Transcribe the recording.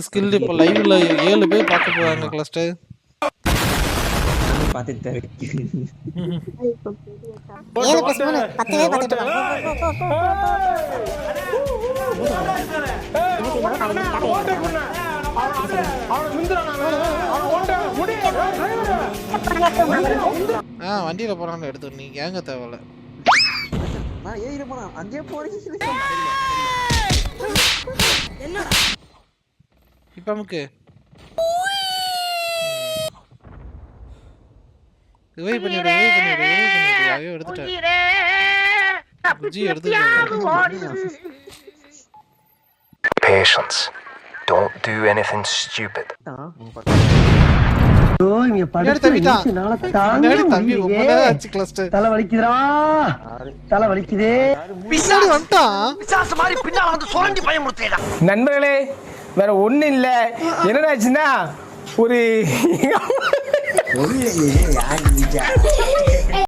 Skill இப்போ லைவ்ல 7 பேர் பார்க்க போறாங்க கிளஸ்டர். பாத்துட்டு 7 + 3 10 பேர் பார்த்துட்டு வண்டியில போறான்னு எடுத்து நீ கேங்க தேவையில்ல. நான் ஏறிட போறேன் அங்கே போறீங்க. என்னடா இப்ப நமக்கு ரிவைவ் பண்ணிடு ஐயோ எடுத்துட்டேன். குஜி எடுத்து Patience. Don't do anything stupid. தலை வலிக்குதுடா, தலை வலிக்குதே. நண்பர்களே வேற ஒண்ணு இல்ல, என்னடாச்சுன்னா ஒரு